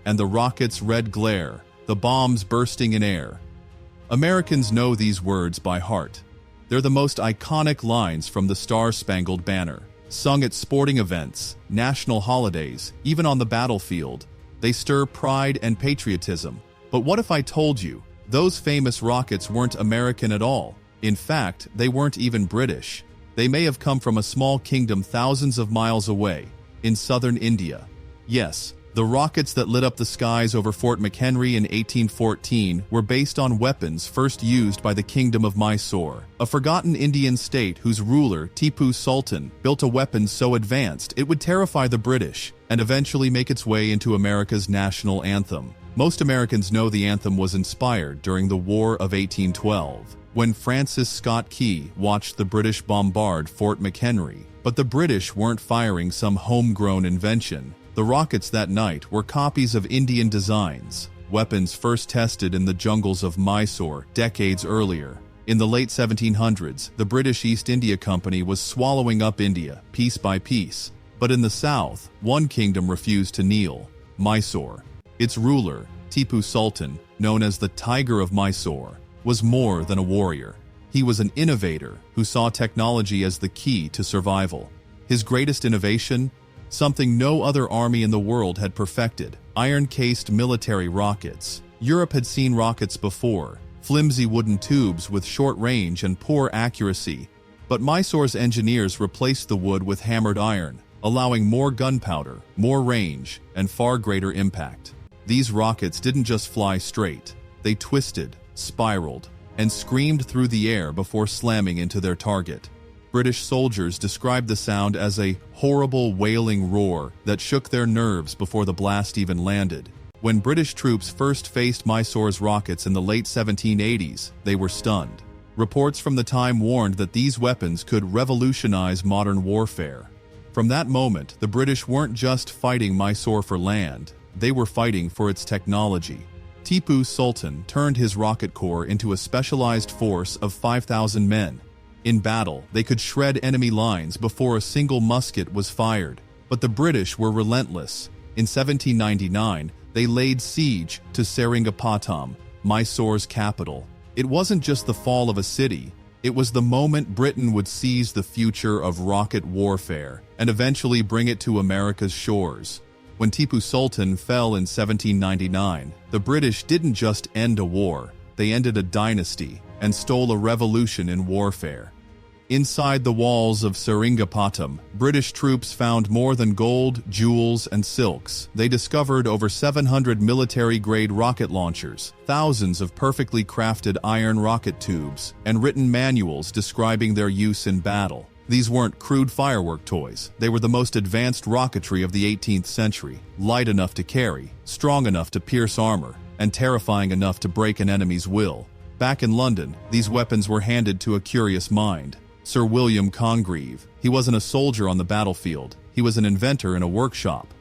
and the rocket's red glare, the bombs bursting in air. Americans know these words by heart. They're the most iconic lines from the Star-Spangled Banner. Sung at sporting events, national holidays, even on the battlefield, they stir pride and patriotism. But what if I told you, those famous rockets weren't American at all? In fact, they weren't even British. They may have come from a small kingdom thousands of miles away, in southern India. Yes, the rockets that lit up the skies over Fort McHenry in 1814 were based on weapons first used by the Kingdom of Mysore, a forgotten Indian state whose ruler, Tipu Sultan, built a weapon so advanced it would terrify the British and eventually make its way into America's national anthem. Most Americans know the anthem was inspired during the War of 1812, when Francis Scott Key watched the British bombard Fort McHenry. But the British weren't firing some homegrown invention. The rockets that night were copies of Indian designs, weapons first tested in the jungles of Mysore decades earlier. In the late 1700s, the British East India Company was swallowing up India piece by piece. But in the south, one kingdom refused to kneel: Mysore. Its ruler, Tipu Sultan, known as the Tiger of Mysore, was more than a warrior. He was an innovator who saw technology as the key to survival. His greatest innovation? Something no other army in the world had perfected: iron-cased military rockets. Europe had seen rockets before, flimsy wooden tubes with short range and poor accuracy. But Mysore's engineers replaced the wood with hammered iron, allowing more gunpowder, more range, and far greater impact. These rockets didn't just fly straight. They twisted, spiraled, and screamed through the air before slamming into their target. British soldiers described the sound as a horrible wailing roar that shook their nerves before the blast even landed. When British troops first faced Mysore's rockets in the late 1780s, they were stunned. Reports from the time warned that these weapons could revolutionize modern warfare. From that moment, the British weren't just fighting Mysore for land, they were fighting for its technology. Tipu Sultan turned his rocket corps into a specialized force of 5,000 men. In battle, they could shred enemy lines before a single musket was fired. But the British were relentless. In 1799, they laid siege to Seringapatam, Mysore's capital. It wasn't just the fall of a city, it was the moment Britain would seize the future of rocket warfare and eventually bring it to America's shores. When Tipu Sultan fell in 1799, the British didn't just end a war, they ended a dynasty and stole a revolution in warfare. Inside the walls of Seringapatam, British troops found more than gold, jewels, and silks. They discovered over 700 military-grade rocket launchers, thousands of perfectly crafted iron rocket tubes, and written manuals describing their use in battle. These weren't crude firework toys. They were the most advanced rocketry of the 18th century, light enough to carry, strong enough to pierce armor, and terrifying enough to break an enemy's will. Back in London, these weapons were handed to a curious mind: Sir William Congreve. He wasn't a soldier on the battlefield, he was an inventor in a workshop.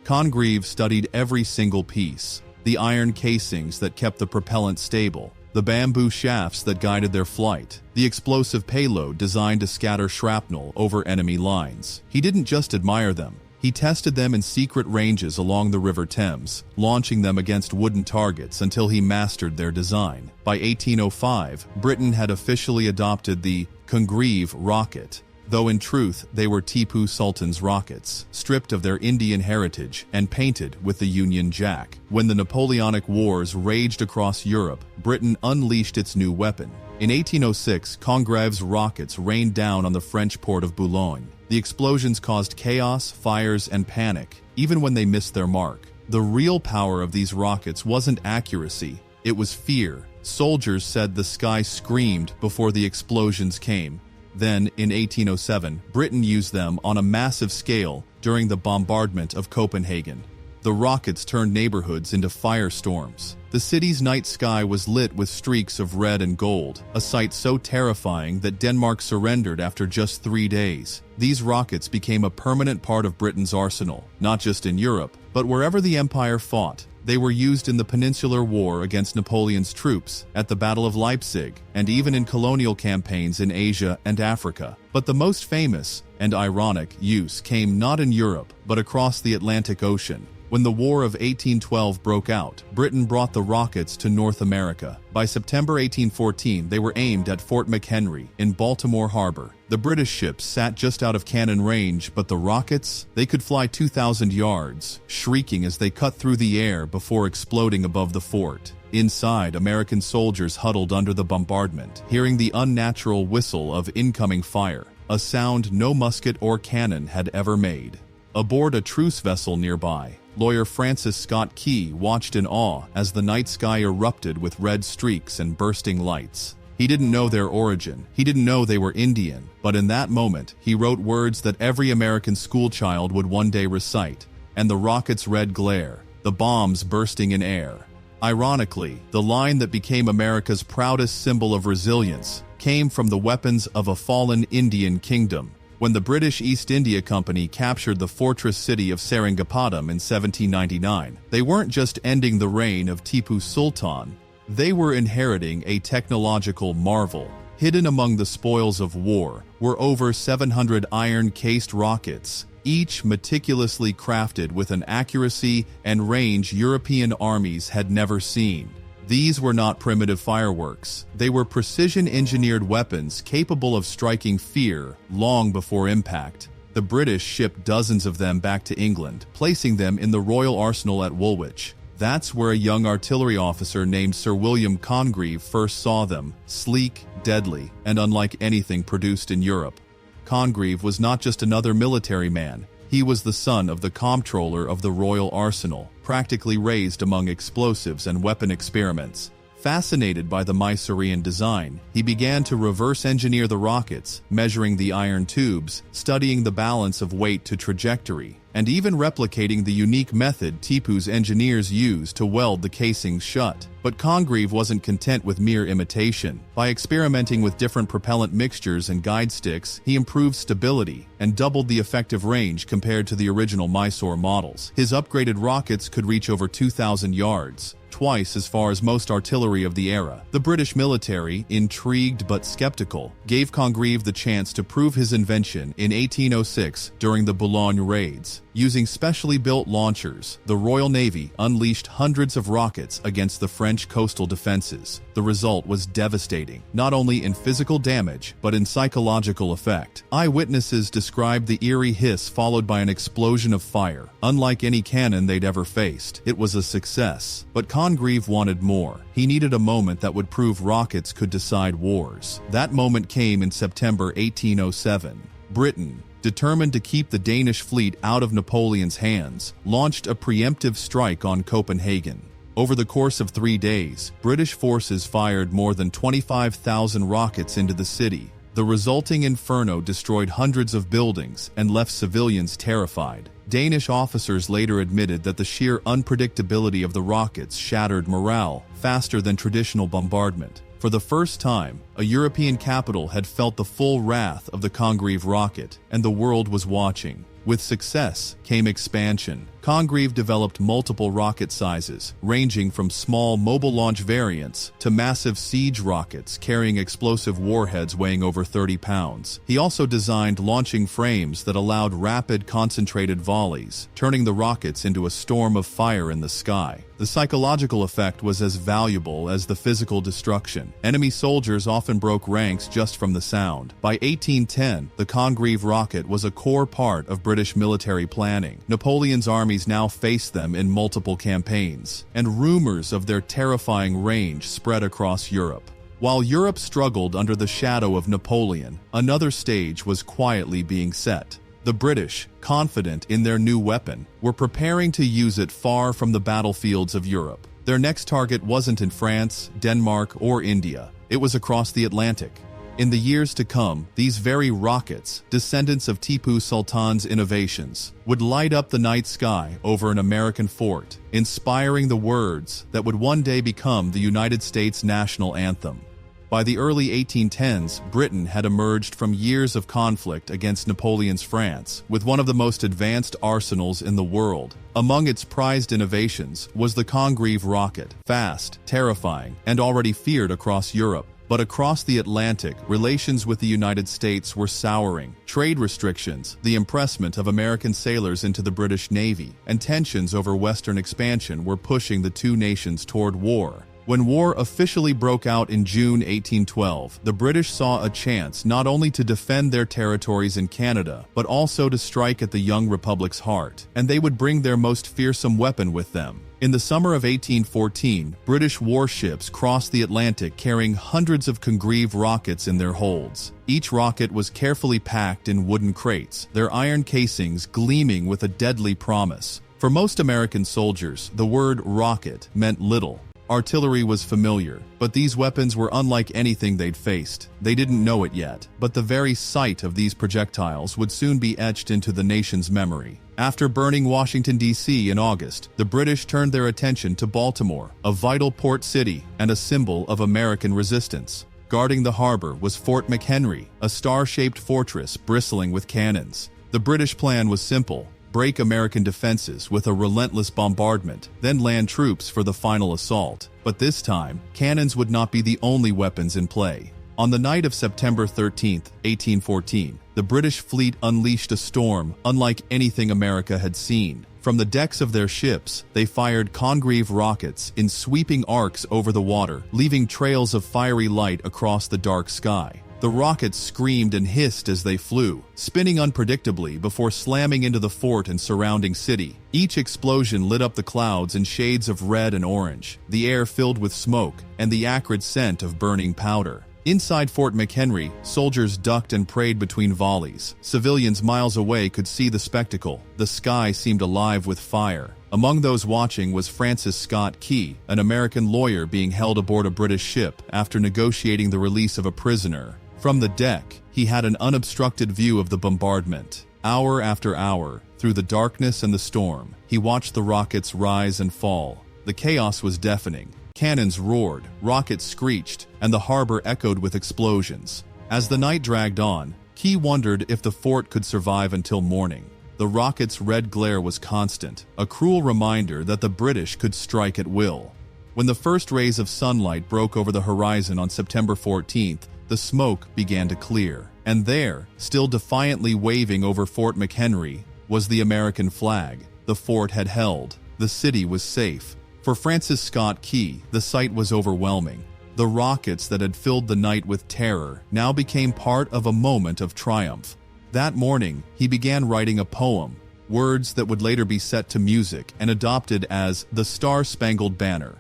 Congreve studied every single piece: the iron casings that kept the propellant stable, the bamboo shafts that guided their flight, the explosive payload designed to scatter shrapnel over enemy lines. He didn't just admire them, he tested them in secret ranges along the River Thames, launching them against wooden targets until he mastered their design. By 1805, Britain had officially adopted the Congreve rocket, though in truth they were Tipu Sultan's rockets, stripped of their Indian heritage and painted with the Union Jack. When the Napoleonic Wars raged across Europe, Britain unleashed its new weapon. In 1806, Congreve's rockets rained down on the French port of Boulogne. The explosions caused chaos, fires, and panic, even when they missed their mark. The real power of these rockets wasn't accuracy, it was fear. Soldiers said the sky screamed before the explosions came. Then, in 1807, Britain used them on a massive scale during the bombardment of Copenhagen. The rockets turned neighborhoods into firestorms. The city's night sky was lit with streaks of red and gold, a sight so terrifying that Denmark surrendered after just 3 days. These rockets became a permanent part of Britain's arsenal, not just in Europe, but wherever the empire fought. They were used in the Peninsular War against Napoleon's troops, at the Battle of Leipzig, and even in colonial campaigns in Asia and Africa. But the most famous and ironic use came not in Europe, but across the Atlantic Ocean. When the War of 1812 broke out, Britain brought the rockets to North America. By September 1814, they were aimed at Fort McHenry in Baltimore Harbor. The British ships sat just out of cannon range, but the rockets, they could fly 2,000 yards, shrieking as they cut through the air before exploding above the fort. Inside, American soldiers huddled under the bombardment, hearing the unnatural whistle of incoming fire, a sound no musket or cannon had ever made. Aboard a truce vessel nearby, lawyer Francis Scott Key watched in awe as the night sky erupted with red streaks and bursting lights. He didn't know their origin. He didn't know they were Indian, but in that moment, he wrote words that every American schoolchild would one day recite. And the rocket's red glare, the bombs bursting in air. Ironically, the line that became America's proudest symbol of resilience came from the weapons of a fallen Indian kingdom. When the British East India Company captured the fortress city of Seringapatam in 1799, they weren't just ending the reign of Tipu Sultan, they were inheriting a technological marvel. Hidden among the spoils of war were over 700 iron-cased rockets, each meticulously crafted with an accuracy and range European armies had never seen. These were not primitive fireworks. They were precision-engineered weapons capable of striking fear long before impact. The British shipped dozens of them back to England, placing them in the Royal Arsenal at Woolwich. That's where a young artillery officer named Sir William Congreve first saw them, sleek, deadly, and unlike anything produced in Europe. Congreve was not just another military man. He was the son of the comptroller of the Royal Arsenal, practically raised among explosives and weapon experiments. Fascinated by the Mysorean design, he began to reverse engineer the rockets, measuring the iron tubes, studying the balance of weight to trajectory, and even replicating the unique method Tipu's engineers used to weld the casings shut. But Congreve wasn't content with mere imitation. By experimenting with different propellant mixtures and guide sticks, he improved stability and doubled the effective range compared to the original Mysore models. His upgraded rockets could reach over 2,000 yards, twice as far as most artillery of the era. The British military, intrigued but skeptical, gave Congreve the chance to prove his invention in 1806 during the Boulogne raids. Using specially built launchers, the Royal Navy unleashed hundreds of rockets against the French coastal defenses. The result was devastating, not only in physical damage, but in psychological effect. Eyewitnesses described the eerie hiss followed by an explosion of fire. Unlike any cannon they'd ever faced, it was a success. But Congreve wanted more. He needed a moment that would prove rockets could decide wars. That moment came in September 1807. Britain, determined to keep the Danish fleet out of Napoleon's hands, launched a preemptive strike on Copenhagen. Over the course of 3 days, British forces fired more than 25,000 rockets into the city. The resulting inferno destroyed hundreds of buildings and left civilians terrified. Danish officers later admitted that the sheer unpredictability of the rockets shattered morale faster than traditional bombardment. For the first time, a European capital had felt the full wrath of the Congreve rocket, and the world was watching. With success came expansion. Congreve developed multiple rocket sizes, ranging from small mobile launch variants to massive siege rockets carrying explosive warheads weighing over 30 pounds. He also designed launching frames that allowed rapid, concentrated volleys, turning the rockets into a storm of fire in the sky. The psychological effect was as valuable as the physical destruction. Enemy soldiers often broke ranks just from the sound. By 1810, the Congreve rocket was a core part of British military planning. Napoleon's armies now faced them in multiple campaigns, and rumors of their terrifying range spread across Europe. While Europe struggled under the shadow of Napoleon, another stage was quietly being set. The British, confident in their new weapon, were preparing to use it far from the battlefields of Europe. Their next target wasn't in France, Denmark, or India. It was across the Atlantic. In the years to come, these very rockets, descendants of Tipu Sultan's innovations, would light up the night sky over an American fort, inspiring the words that would one day become the United States national anthem. By the early 1810s, Britain had emerged from years of conflict against Napoleon's France with one of the most advanced arsenals in the world. Among its prized innovations was the Congreve rocket, fast, terrifying, and already feared across Europe. But across the Atlantic, relations with the United States were souring. Trade restrictions, the impressment of American sailors into the British Navy, and tensions over Western expansion were pushing the two nations toward war. When war officially broke out in June 1812, the British saw a chance not only to defend their territories in Canada, but also to strike at the young republic's heart, and they would bring their most fearsome weapon with them. In the summer of 1814, British warships crossed the Atlantic carrying hundreds of Congreve rockets in their holds. Each rocket was carefully packed in wooden crates, their iron casings gleaming with a deadly promise. For most American soldiers, the word rocket meant little. Artillery was familiar, but these weapons were unlike anything they'd faced. They didn't know it yet, but the very sight of these projectiles would soon be etched into the nation's memory. After burning Washington, D.C. in August, the British turned their attention to Baltimore, a vital port city and a symbol of American resistance. Guarding the harbor was Fort McHenry, a star-shaped fortress bristling with cannons. The British plan was simple: break American defenses with a relentless bombardment, then land troops for the final assault. But this time, cannons would not be the only weapons in play. On the night of September 13, 1814, the British fleet unleashed a storm unlike anything America had seen. From the decks of their ships, they fired Congreve rockets in sweeping arcs over the water, leaving trails of fiery light across the dark sky. The rockets screamed and hissed as they flew, spinning unpredictably before slamming into the fort and surrounding city. Each explosion lit up the clouds in shades of red and orange, the air filled with smoke and the acrid scent of burning powder. Inside Fort McHenry, soldiers ducked and prayed between volleys. Civilians miles away could see the spectacle. The sky seemed alive with fire. Among those watching was Francis Scott Key, an American lawyer being held aboard a British ship after negotiating the release of a prisoner. From the deck, he had an unobstructed view of the bombardment. Hour after hour, through the darkness and the storm, he watched the rockets rise and fall. The chaos was deafening. Cannons roared, rockets screeched, and the harbor echoed with explosions. As the night dragged on, Key wondered if the fort could survive until morning. The rockets' red glare was constant, a cruel reminder that the British could strike at will. When the first rays of sunlight broke over the horizon on September 14th, the smoke began to clear. And there, still defiantly waving over Fort McHenry, was the American flag. The fort had held. The city was safe. For Francis Scott Key, the sight was overwhelming. The rockets that had filled the night with terror now became part of a moment of triumph. That morning, he began writing a poem, words that would later be set to music and adopted as the Star-Spangled Banner.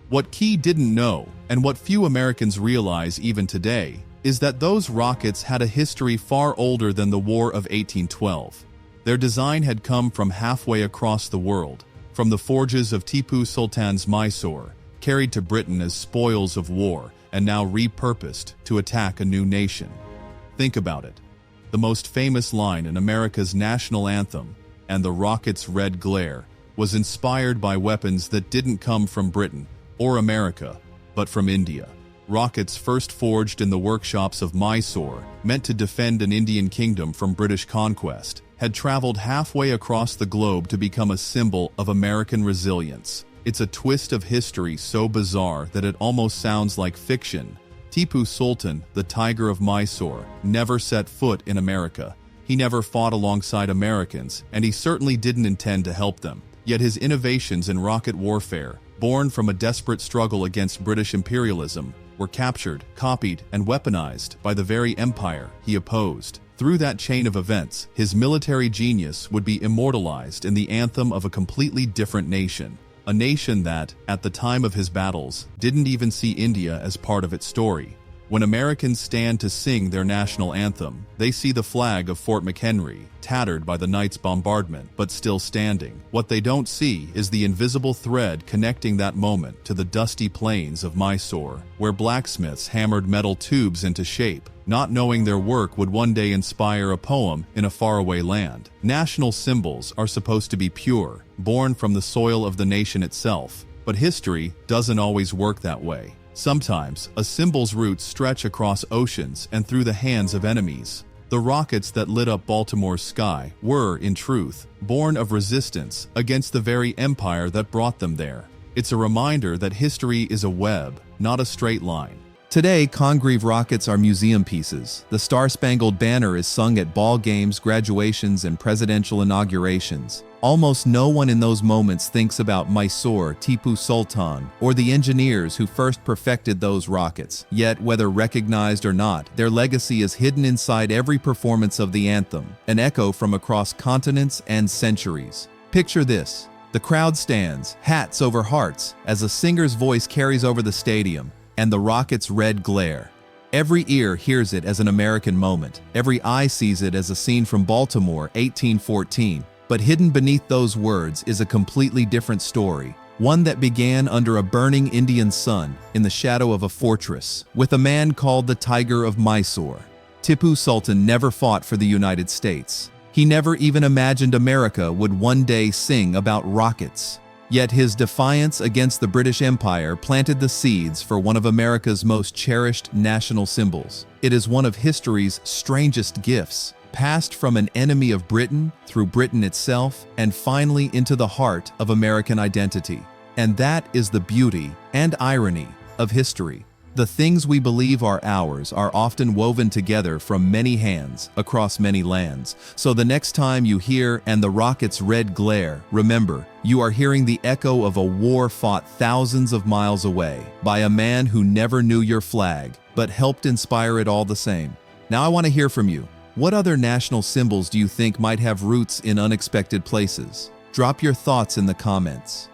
What Key didn't know, and what few Americans realize even today, is that those rockets had a history far older than the War of 1812. Their design had come from halfway across the world, from the forges of Tipu Sultan's Mysore, carried to Britain as spoils of war, and now repurposed to attack a new nation. Think about it. The most famous line in America's national anthem, "And the rocket's red glare," was inspired by weapons that didn't come from Britain or America, but from India. Rockets first forged in the workshops of Mysore, meant to defend an Indian kingdom from British conquest, had traveled halfway across the globe to become a symbol of American resilience. It's a twist of history so bizarre that it almost sounds like fiction. Tipu Sultan, the Tiger of Mysore, never set foot in America. He never fought alongside Americans, and he certainly didn't intend to help them. Yet his innovations in rocket warfare, born from a desperate struggle against British imperialism, were captured, copied, and weaponized by the very empire he opposed. Through that chain of events, his military genius would be immortalized in the anthem of a completely different nation. A nation that, at the time of his battles, didn't even see India as part of its story. When Americans stand to sing their national anthem, they see the flag of Fort McHenry, tattered by the night's bombardment, but still standing. What they don't see is the invisible thread connecting that moment to the dusty plains of Mysore, where blacksmiths hammered metal tubes into shape, not knowing their work would one day inspire a poem in a faraway land. National symbols are supposed to be pure, born from the soil of the nation itself, but history doesn't always work that way. Sometimes, a symbol's roots stretch across oceans and through the hands of enemies. The rockets that lit up Baltimore's sky were, in truth, born of resistance against the very empire that brought them there. It's a reminder that history is a web, not a straight line. Today, Congreve rockets are museum pieces. The Star-Spangled Banner is sung at ball games, graduations, and presidential inaugurations. Almost no one in those moments thinks about Mysore, Tipu Sultan, or the engineers who first perfected those rockets. Yet, whether recognized or not, their legacy is hidden inside every performance of the anthem, an echo from across continents and centuries. Picture this. The crowd stands, hats over hearts, as a singer's voice carries over the stadium, and the rocket's red glare. Every ear hears it as an American moment. Every eye sees it as a scene from Baltimore, 1814. But hidden beneath those words is a completely different story, one that began under a burning Indian sun in the shadow of a fortress, with a man called the Tiger of Mysore. Tipu Sultan never fought for the United States. He never even imagined America would one day sing about rockets. Yet his defiance against the British Empire planted the seeds for one of America's most cherished national symbols. It is one of history's strangest gifts, passed from an enemy of Britain, through Britain itself, and finally into the heart of American identity. And that is the beauty and irony of history. The things we believe are ours are often woven together from many hands, across many lands. So the next time you hear "and the rocket's red glare," remember, you are hearing the echo of a war fought thousands of miles away, by a man who never knew your flag, but helped inspire it all the same. Now I want to hear from you. What other national symbols do you think might have roots in unexpected places? Drop your thoughts in the comments.